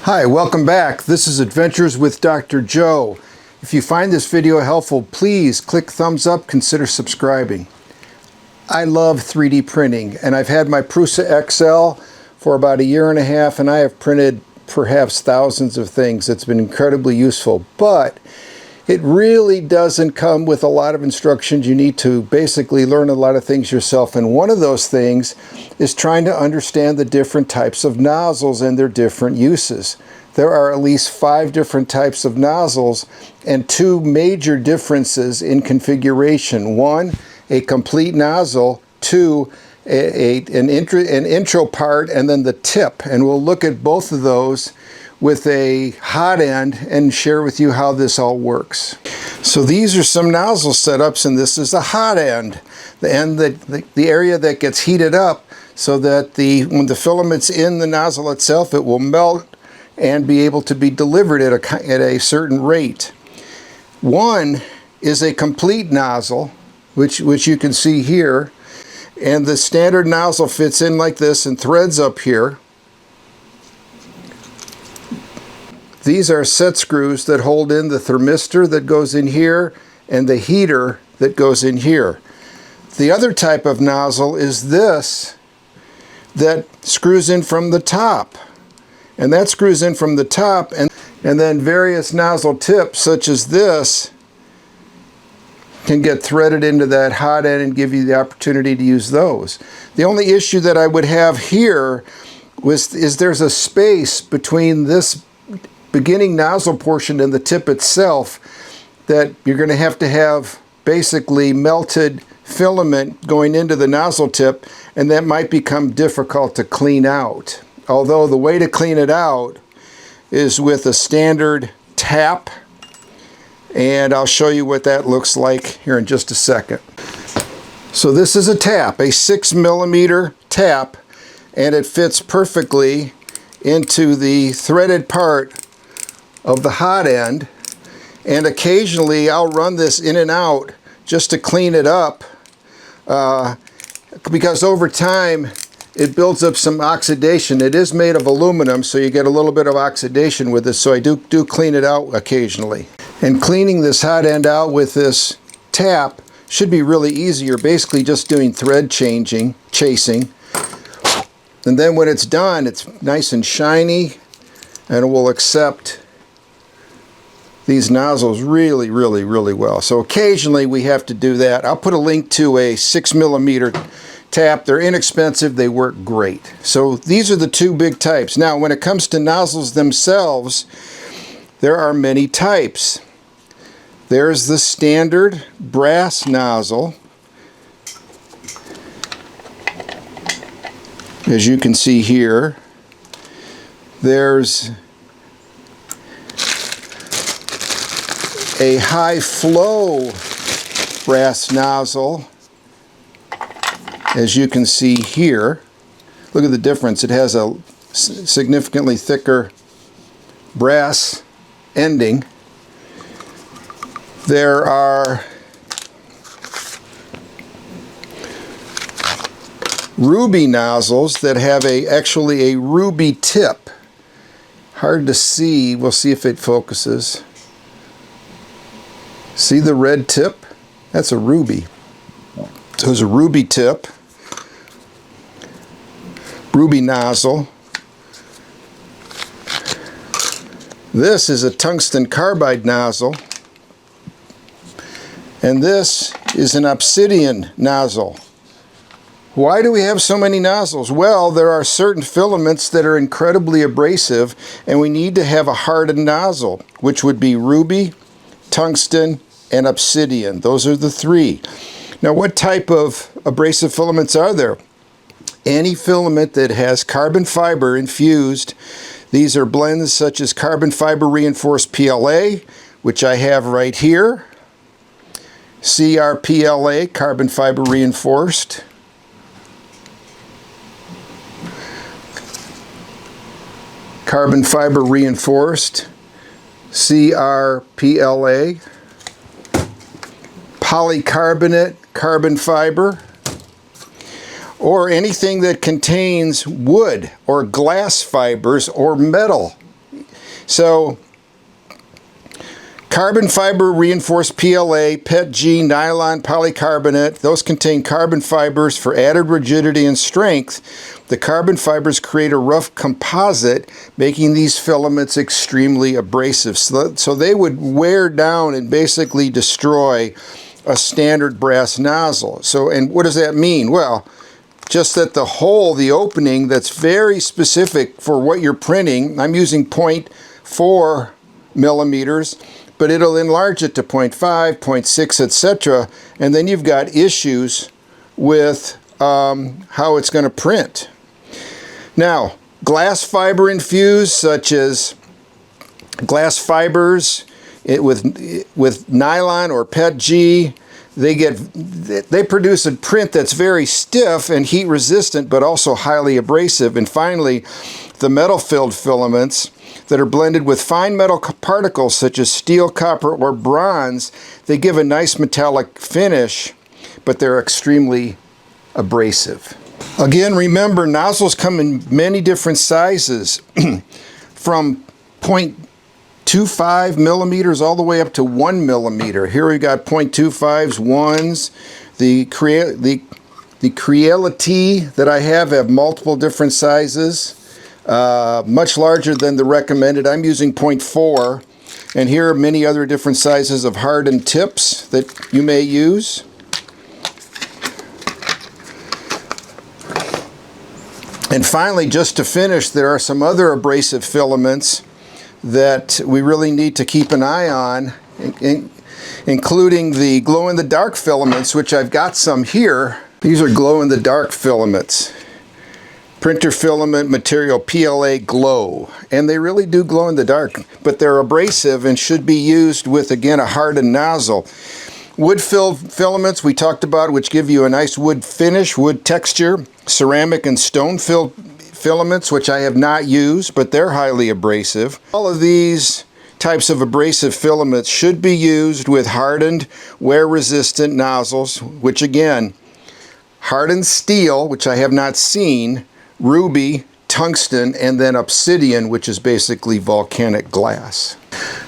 Hi, welcome back. This is Adventures with Dr. Joe. If you find this video helpful, please click thumbs up, consider subscribing. I love 3D printing, and I've had my Prusa XL for about 1.5 years, and I have printed perhaps thousands of things. It's been incredibly useful, but it really doesn't come with a lot of instructions. You need to basically learn a lot of things yourself, and one of those things is trying to understand the different types of nozzles and their different uses. There are at least 5 different types of nozzles and 2 major differences in configuration. 1, a complete nozzle. 2, an intro part, and then the tip. And we'll look at both of those with a hot end and share with you how this all works. So these are some nozzle setups, and this is a hot end, the end that the area that gets heated up so that when the filament's in the nozzle itself, it will melt and be able to be delivered at a certain rate. 1 is a complete nozzle, which you can see here, and the standard nozzle fits in like this and threads up here. These are set screws that hold in the thermistor that goes in here and the heater that goes in here. The other type of nozzle is this that screws in from the top. And that screws in from the top, and then various nozzle tips such as this can get threaded into that hot end and give you the opportunity to use those. The only issue that I would have here is there's a space between this beginning nozzle portion and the tip itself that you're going to have basically melted filament going into the nozzle tip, and that might become difficult to clean out. Although the way to clean it out is with a standard tap, and I'll show you what that looks like here in just a second. So this is a tap, a 6mm tap, and it fits perfectly into the threaded part of the hot end, and occasionally I'll run this in and out just to clean it up because over time it builds up some oxidation. It is made of aluminum, so you get a little bit of oxidation with this, so I do clean it out occasionally. And cleaning this hot end out with this tap should be really easy. You're basically just doing thread chasing, and then when it's done, it's nice and shiny, and it will accept these nozzles really well. So occasionally we have to do that. I'll put a link to a 6mm tap. They're inexpensive, they work great. So these are the 2 big types. Now when it comes to nozzles themselves, there are many types. There's the standard brass nozzle, as you can see here. There's a high flow brass nozzle, as you can see here. Look at the difference. It has a significantly thicker brass ending. There are ruby nozzles that have actually a ruby tip. Hard to see. We'll see if it focuses. See the red tip? That's a ruby. So it's a ruby tip, ruby nozzle. This is a tungsten carbide nozzle, and this is an obsidian nozzle. Why do we have so many nozzles? Well, there are certain filaments that are incredibly abrasive, and we need to have a hardened nozzle, which would be ruby, tungsten, and obsidian. Those are the 3. Now, what type of abrasive filaments are there? Any filament that has carbon fiber infused. These are blends such as carbon fiber reinforced PLA, which I have right here. CRPLA, carbon fiber reinforced. Carbon fiber reinforced, CRPLA. Polycarbonate carbon fiber, or anything that contains wood or glass fibers or metal So carbon fiber reinforced PLA, PETG, nylon, polycarbonate, those contain carbon fibers for added rigidity and strength. The carbon fibers create a rough composite, making these filaments extremely abrasive. So they would wear down and basically destroy a standard brass nozzle. So, and what does that mean? Well, just that the hole, the opening that's very specific for what you're printing, I'm using 0.4 millimeters, but it'll enlarge it to 0.5, 0.6, etc. And then you've got issues with how it's going to print. Now, glass fiber infused, such as glass fibers with nylon or PETG, they produce a print that's very stiff and heat resistant, but also highly abrasive. And finally, the metal filled filaments that are blended with fine metal particles such as steel, copper, or bronze, they give a nice metallic finish, but they're extremely abrasive. Again, remember, nozzles come in many different sizes, from 0.25 millimeters all the way up to 1 millimeter. Here we've got 0.25s, 1s. The Creality that I have multiple different sizes. Much larger than the recommended. I'm using 0.4, and here are many other different sizes of hardened tips that you may use. And finally, just to finish, there are some other abrasive filaments that we really need to keep an eye on, including the glow-in-the-dark filaments, which I've got some here. These are glow-in-the-dark filaments. Printer filament material PLA Glow, and they really do glow in the dark, but they're abrasive and should be used with, again, a hardened nozzle. Wood-filled filaments we talked about, which give you a nice wood finish, wood texture. Ceramic and stone-filled filaments, which I have not used, but they're highly abrasive. All of these types of abrasive filaments should be used with hardened, wear-resistant nozzles, which again, hardened steel, which I have not seen, ruby, tungsten, and then obsidian, which is basically volcanic glass.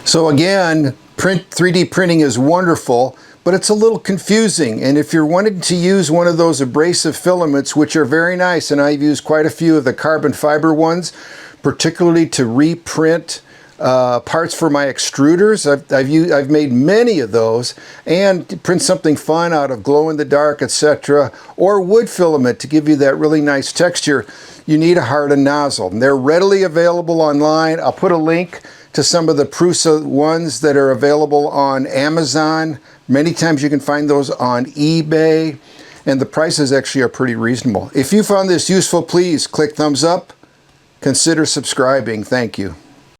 So again, 3D printing is wonderful, but it's a little confusing. And if you're wanting to use one of those abrasive filaments, which are very nice, and I've used quite a few of the carbon fiber ones, particularly to reprint parts for my extruders. I've made many of those, and to print something fun out of glow-in-the-dark, etc., or wood filament to give you that really nice texture, you need a hardened nozzle. And they're readily available online. I'll put a link to some of the Prusa ones that are available on Amazon. Many times you can find those on eBay, and the prices actually are pretty reasonable. If you found this useful, please click thumbs up. Consider subscribing. Thank you.